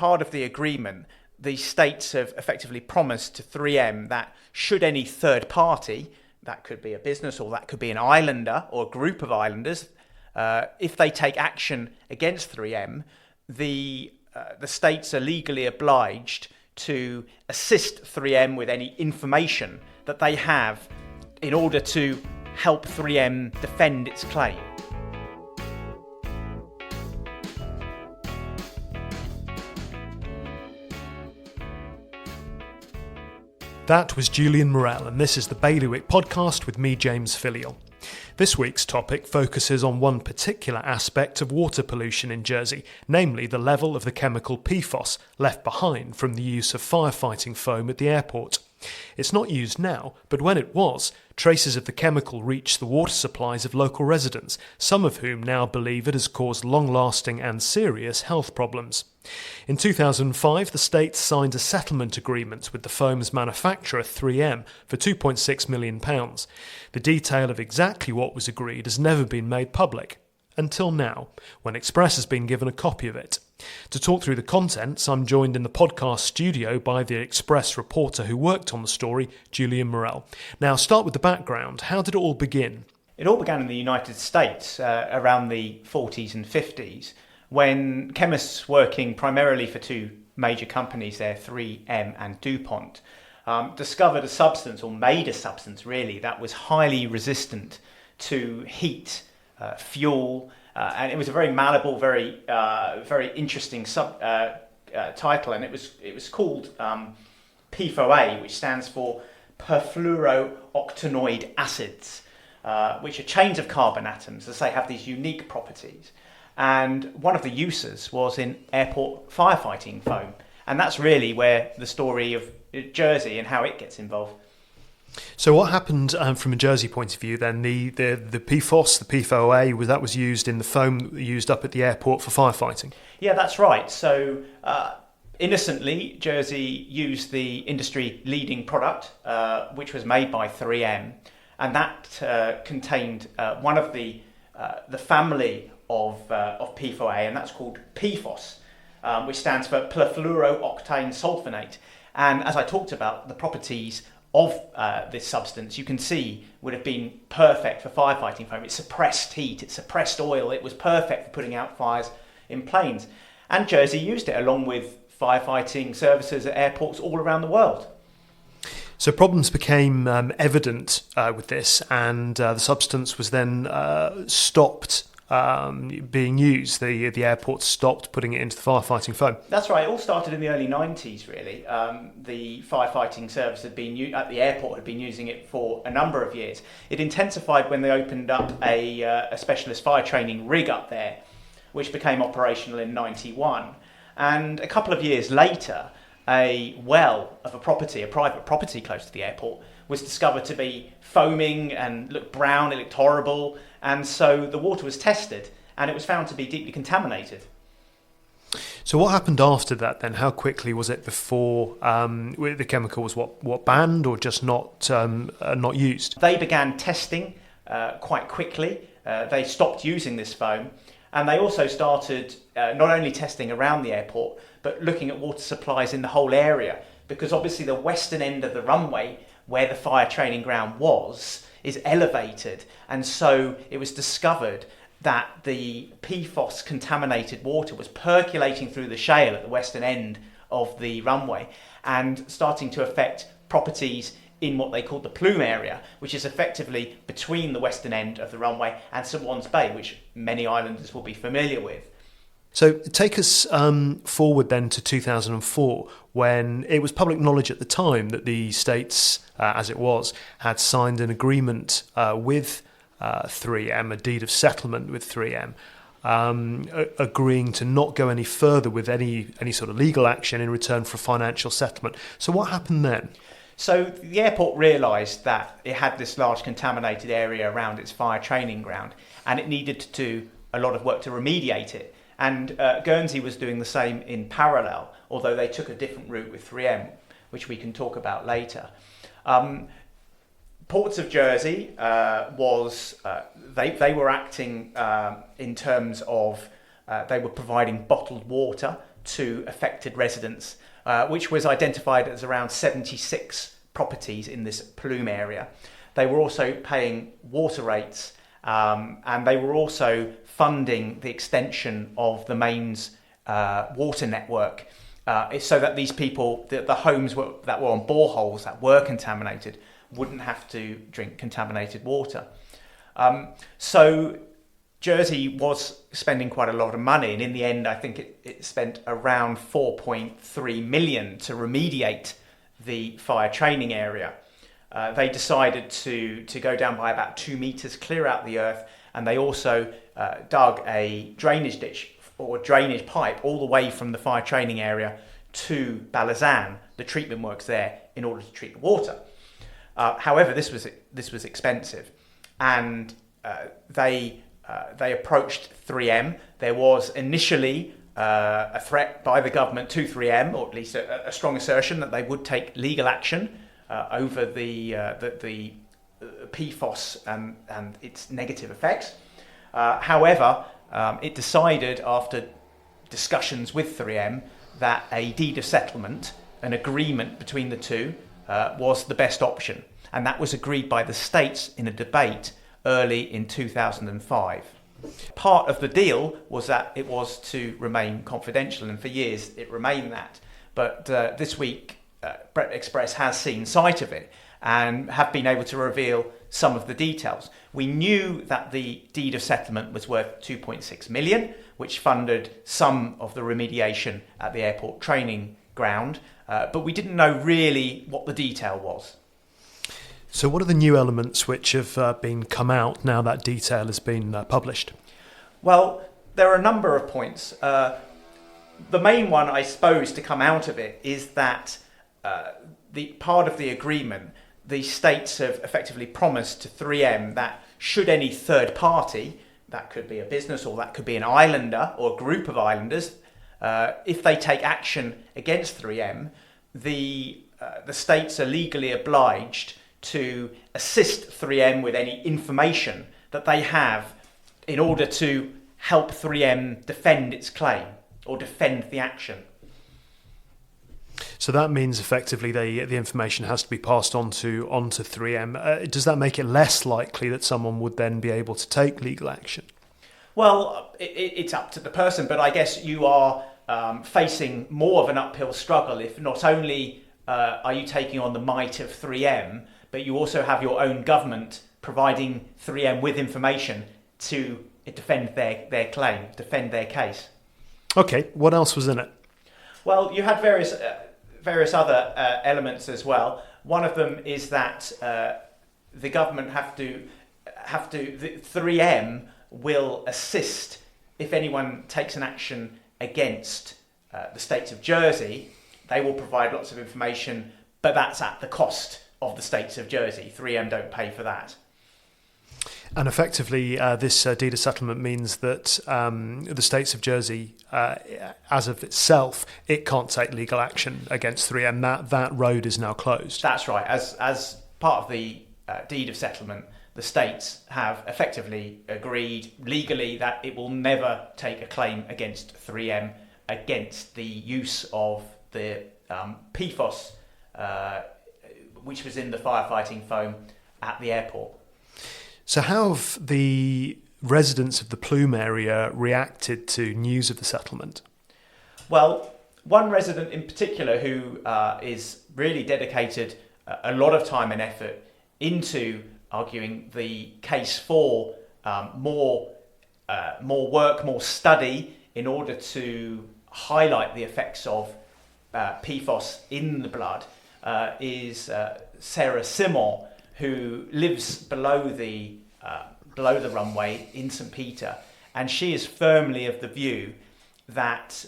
part of the agreement, the states have effectively promised to 3M that should any third party, that could be a business or that could be an islander or a group of islanders, if they take action against 3M, the states are legally obliged to assist 3M with any information that they have in order to help 3M defend its claim. That was Julian Morell, and this is the Bailiwick Podcast with me, James Filial. This week's topic focuses on one particular aspect of water pollution in Jersey, namely the level of the chemical PFOS left behind from the use of firefighting foam at the airport. It's not used now, but when it was, traces of the chemical reached the water supplies of local residents, some of whom now believe it has caused long-lasting and serious health problems. In 2005, the state signed a settlement agreement with the foam's manufacturer 3M for £2.6 million. The detail of exactly what was agreed has never been made public, until now, when Express has been given a copy of it. To talk through the contents, I'm joined in the podcast studio by the Express reporter who worked on the story, Julian Morell. Now, start with the background. How did it all begin? It all began in the United States around the 40s and 50s, when chemists working primarily for two major companies there, 3M and DuPont, discovered a substance, or made a substance really, that was highly resistant to heat, fuel, and it was a very malleable, very interesting title, and it was called PFOA, which stands for perfluorooctanoid acids, which are chains of carbon atoms, as they have these unique properties. And one of the uses was in airport firefighting foam, and that's really where the story of Jersey and how it gets involved. So what happened from a Jersey point of view then? The PFOS, the PFOA, that was used in the foam used up at the airport for firefighting? Yeah, that's right. So innocently, Jersey used the industry leading product, which was made by 3M, and that contained one of the family of PFOA, and that's called PFOS, which stands for perfluorooctane sulfonate. And as I talked about, the properties of this substance, you can see, would have been perfect for firefighting foam. It suppressed heat, it suppressed oil, it was perfect for putting out fires in planes. And Jersey used it along with firefighting services at airports all around the world. So problems became evident with this, and the substance was then stopped being used. The airport stopped putting it into the firefighting foam. That's right. It all started in the early 90s, really. The firefighting service at the airport had been using it for a number of years. It intensified when they opened up a specialist fire training rig up there, which became operational in 91. And a couple of years later, a well of a private property close to the airport, was discovered to be foaming and looked brown. It looked horrible. And so the water was tested, and it was found to be deeply contaminated. So what happened after that then? How quickly was it before the chemical was what banned, or just not used? They began testing quite quickly. They stopped using this foam, and they also started not only testing around the airport, but looking at water supplies in the whole area, because obviously the western end of the runway, where the fire training ground was, is elevated, and so it was discovered that the PFOS contaminated water was percolating through the shale at the western end of the runway and starting to affect properties in what they call the plume area, which is effectively between the western end of the runway and St Juan's Bay, which many islanders will be familiar with. So take us forward then to 2004, when it was public knowledge at the time that the states, as it was, had signed an agreement with 3M, a deed of settlement with 3M, agreeing to not go any further with any sort of legal action in return for a financial settlement. So what happened then? So the airport realised that it had this large contaminated area around its fire training ground, and it needed to do a lot of work to remediate it. And Guernsey was doing the same in parallel, although they took a different route with 3M, which we can talk about later. Ports of Jersey they were acting in terms of they were providing bottled water to affected residents, which was identified as around 76 properties in this plume area. They were also paying water rates, and they were also funding the extension of the mains water network, so that these people, the homes that were on boreholes that were contaminated, wouldn't have to drink contaminated water. So Jersey was spending quite a lot of money, and in the end I think it spent around 4.3 million to remediate the fire training area. They decided to go down by about 2 meters, clear out the earth, and they also dug a drainage ditch or drainage pipe all the way from the fire training area to Balazan, the treatment works there, in order to treat the water. However, this was expensive, and they approached 3M. There was initially a threat by the government to 3M, or at least a strong assertion that they would take legal action over the PFOS and its negative effects. However, it decided after discussions with 3M that a deed of settlement, an agreement between the two, was the best option. And that was agreed by the states in a debate early in 2005. Part of the deal was that it was to remain confidential, and for years it remained that. But this week, Brett Express has seen sight of it and have been able to reveal some of the details. We knew that the deed of settlement was worth 2.6 million, which funded some of the remediation at the airport training ground, but we didn't know really what the detail was. So what are the new elements which have been come out now that detail has been published? Well, there are a number of points. The main one, I suppose, to come out of it is that the part of the agreement, the states have effectively promised to 3M that should any third party, that could be a business or that could be an islander or a group of islanders, if they take action against 3M, the states are legally obliged to assist 3M with any information that they have in order to help 3M defend its claim or defend the action. So that means effectively the information has to be passed onto 3M. Does that make it less likely that someone would then be able to take legal action? Well, it's up to the person, but I guess you are facing more of an uphill struggle if not only are you taking on the might of 3M, but you also have your own government providing 3M with information to defend their claim, defend their case. Okay, what else was in it? Well, you had various other elements as well. One of them is that the government the 3M will assist if anyone takes an action against the states of Jersey. They will provide lots of information, but that's at the cost of the states of Jersey. 3M don't pay for that. And effectively, this deed of settlement means that the states of Jersey, as of itself, it can't take legal action against 3M. That road is now closed. That's right. As part of the deed of settlement, the states have effectively agreed legally that it will never take a claim against 3M against the use of the PFOS, which was in the firefighting foam at the airport. So how have the residents of the plume area reacted to news of the settlement? Well, one resident in particular who is really dedicated a lot of time and effort into arguing the case for more work, more study in order to highlight the effects of PFOS in the blood is Sarah Simon, who lives below the runway in St. Peter, and she is firmly of the view that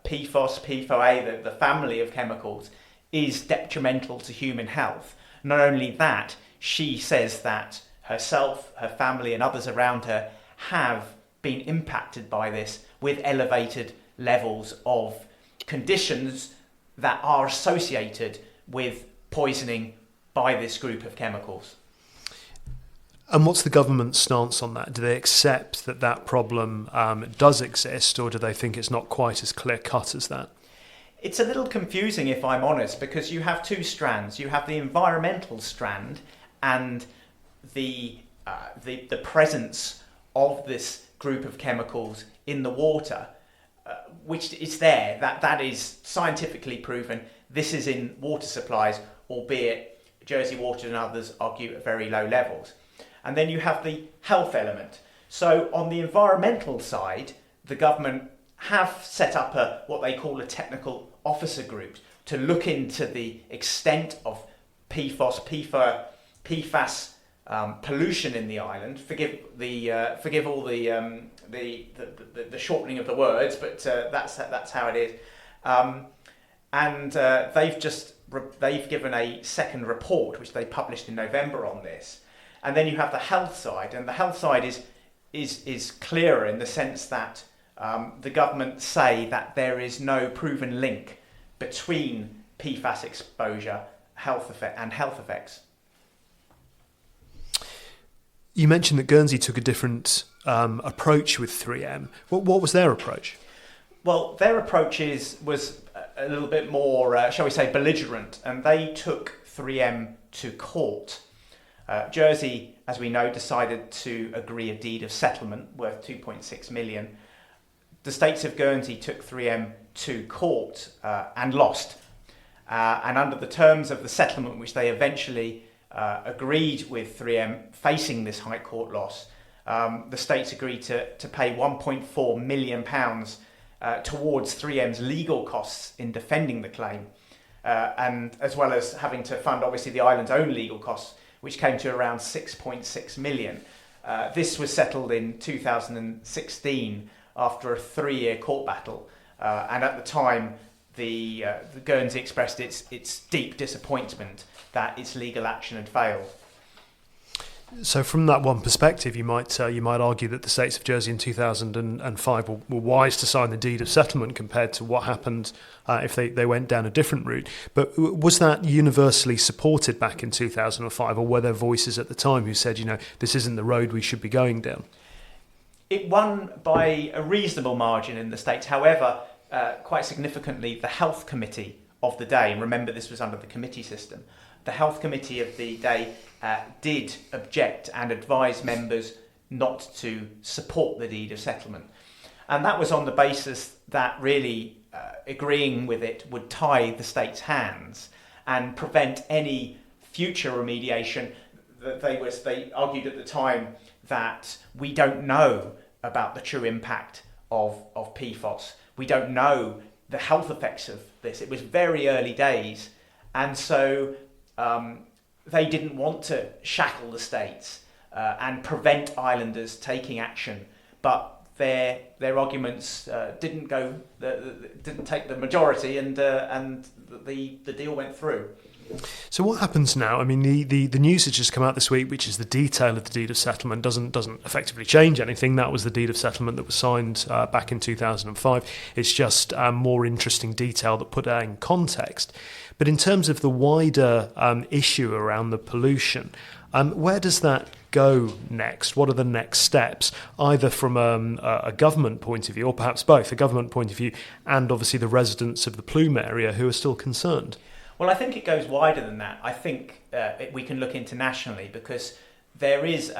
PFOS, PFOA, the family of chemicals, is detrimental to human health. Not only that, she says that herself, her family and others around her have been impacted by this with elevated levels of conditions that are associated with poisoning by this group of chemicals. And what's the government's stance on that? Do they accept that that problem does exist, or do they think it's not quite as clear-cut as that? It's a little confusing, if I'm honest, because you have two strands. You have the environmental strand and the presence of this group of chemicals in the water, which is there. That is scientifically proven. This is in water supplies, albeit Jersey Water and others argue at very low levels. And then you have the health element. So on the environmental side, the government have set up what they call a technical officer group to look into the extent of PFAS pollution in the island. Forgive all the shortening of the words, but that's how it is. They've given a second report which they published in November on this. And then you have the health side, and the health side is clearer in the sense that the government say that there is no proven link between PFAS exposure, health effects. You mentioned that Guernsey took a different approach with 3M. What was their approach? Well, their approach was a little bit more, shall we say, belligerent, and they took 3M to court. Jersey, as we know, decided to agree a deed of settlement worth 2.6 million. The states of Guernsey took 3M to court and lost. And under the terms of the settlement, which they eventually agreed with 3M facing this High Court loss, the states agreed to pay £1.4 million towards 3M's legal costs in defending the claim, and as well as having to fund, obviously, the island's own legal costs, which came to around 6.6 million. This was settled in 2016 after a 3-year court battle, and at the time the Guernsey expressed its deep disappointment that its legal action had failed. So from that one perspective, you might argue that the states of Jersey in 2005 were wise to sign the deed of settlement compared to what happened if they went down a different route. But was that universally supported back in 2005, or were there voices at the time who said, this isn't the road we should be going down? It won by a reasonable margin in the states. However, quite significantly, the health committee of the day, and remember this was under the committee system, the health committee of the day did object and advise members not to support the deed of settlement. And that was on the basis that really agreeing with it would tie the state's hands and prevent any future remediation. They argued at the time that we don't know about the true impact of PFOS. We don't know the health effects of this. It was very early days, and so they didn't want to shackle the states and prevent islanders taking action, but their arguments didn't take the majority, and the deal went through. So what happens now? I mean, the news has just come out this week, which is the detail of the deed of settlement doesn't effectively change anything. That was the deed of settlement that was signed back in 2005. It's just more interesting detail that put that in context. But in terms of the wider issue around the pollution, where does that go next? What are the next steps, either from a government point of view, or perhaps both, a government point of view and obviously the residents of the Plume area who are still concerned? Well, I think it goes wider than that. I think we can look internationally, because there is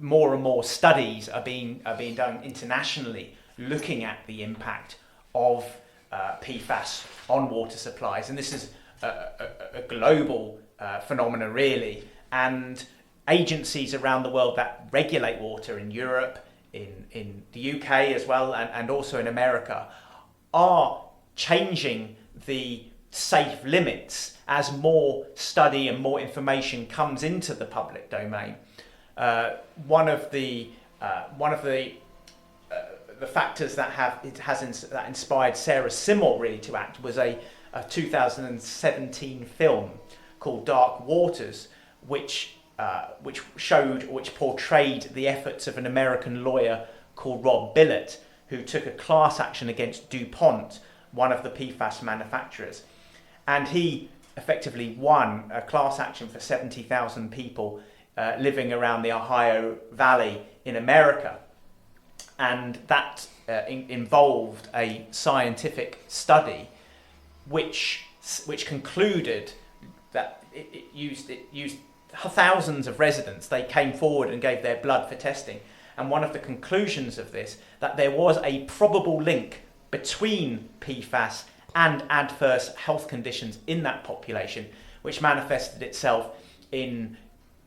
more and more studies are being done internationally looking at the impact of PFAS on water supplies, and this is a global phenomenon really. And agencies around the world that regulate water in Europe, in the UK as well, and also in America, are changing the safe limits as more study and more information comes into the public domain. One of the factors that inspired Sarah Seymour really to act was a 2017 film called Dark Waters, which portrayed the efforts of an American lawyer called Rob Billett, who took a class action against DuPont, one of the PFAS manufacturers. And he effectively won a class action for 70,000 people living around the Ohio Valley in America. And that involved a scientific study which concluded that it used thousands of residents. They came forward and gave their blood for testing. And one of the conclusions of this, that there was a probable link between PFAS and adverse health conditions in that population, which manifested itself in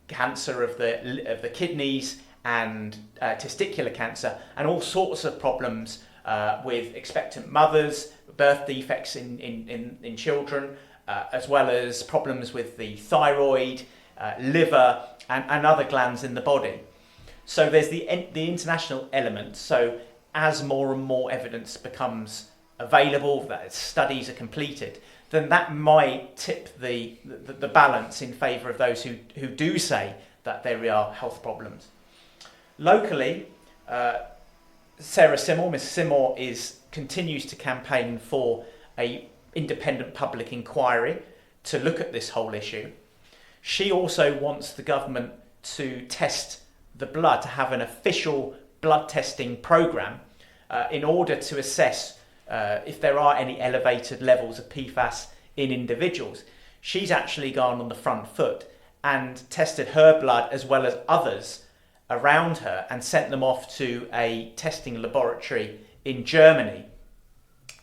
cancer of the kidneys and testicular cancer, and all sorts of problems with expectant mothers, birth defects in children, as well as problems with the thyroid, liver, and other glands in the body. So there's the international element. So as more and more evidence becomes available, that studies are completed, then that might tip the balance in favour of those who do say that there are health problems. Locally, Sarah Seymour, Miss Seymour, continues to campaign for a independent public inquiry to look at this whole issue. She also wants the government to test the blood, to have an official blood testing programme in order to assess if there are any elevated levels of PFAS in individuals. She's actually gone on the front foot and tested her blood as well as others around her and sent them off to a testing laboratory in Germany.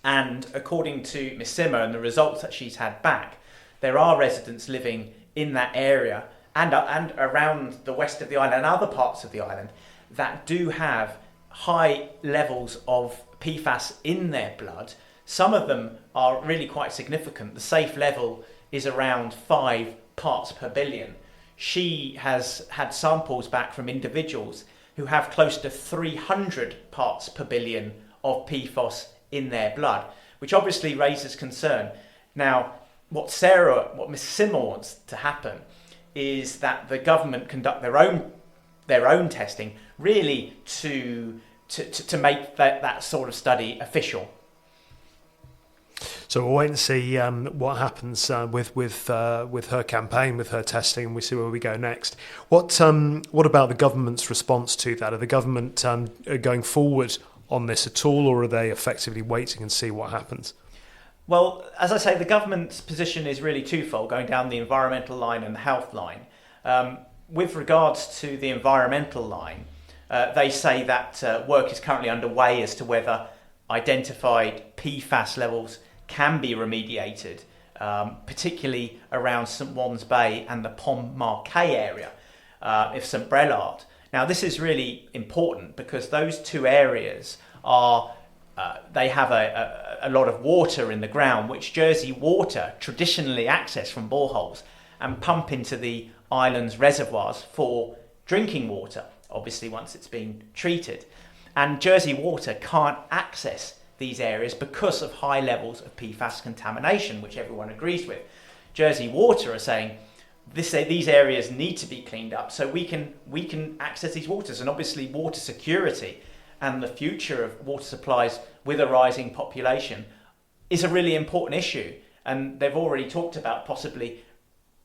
And according to Miss Simmer and the results that she's had back, there are residents living in that area and around the west of the island and other parts of the island that do have high levels of PFAS in their blood. Some of them are really quite significant. The safe level is around 5 parts per billion. She has had samples back from individuals who have close to 300 parts per billion of PFOS in their blood, which obviously raises concern. Now, what Miss Simmer wants to happen is that the government conduct their own testing, really to make that sort of study official. So we'll wait and see what happens with her campaign, with her testing, and we see where we go next. What about the government's response to that? Are the government going forward on this at all, or are they effectively waiting and see what happens? Well, as I say, the government's position is really twofold, going down the environmental line and the health line. With regards to the environmental line, they say that work is currently underway as to whether identified PFAS levels can be remediated, particularly around St Juan's Bay and the Pont Marquet area of St Brelard. Now, this is really important because those two areas they have a lot of water in the ground, which Jersey Water traditionally access from boreholes and pump into the island's reservoirs for drinking water, obviously once it's been treated. And Jersey Water can't access these areas because of high levels of PFAS contamination, which everyone agrees with. Jersey Water are saying these areas need to be cleaned up so we can access these waters. And obviously water security and the future of water supplies with a rising population is a really important issue. And they've already talked about possibly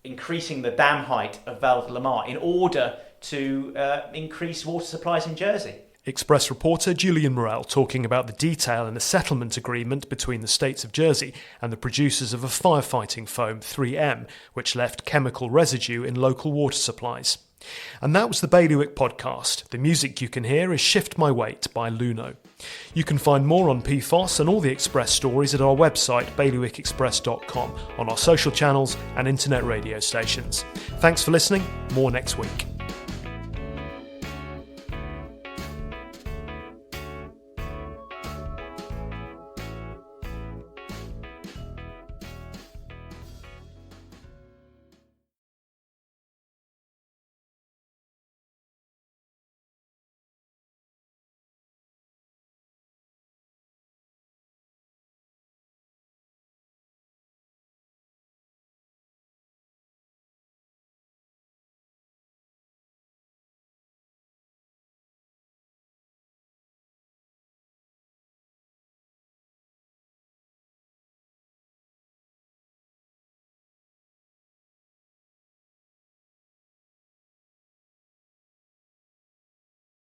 increasing the dam height of Val de la Mar in order to increase water supplies in Jersey. Express reporter Julian Morel talking about the detail in a settlement agreement between the states of Jersey and the producers of a firefighting foam 3M, which left chemical residue in local water supplies. And that was the Bailiwick Podcast. The music you can hear is Shift My Weight by Luno. You can find more on PFOS and all the Express stories at our website bailiwickexpress.com, on our social channels and internet radio stations. Thanks for listening. More next week.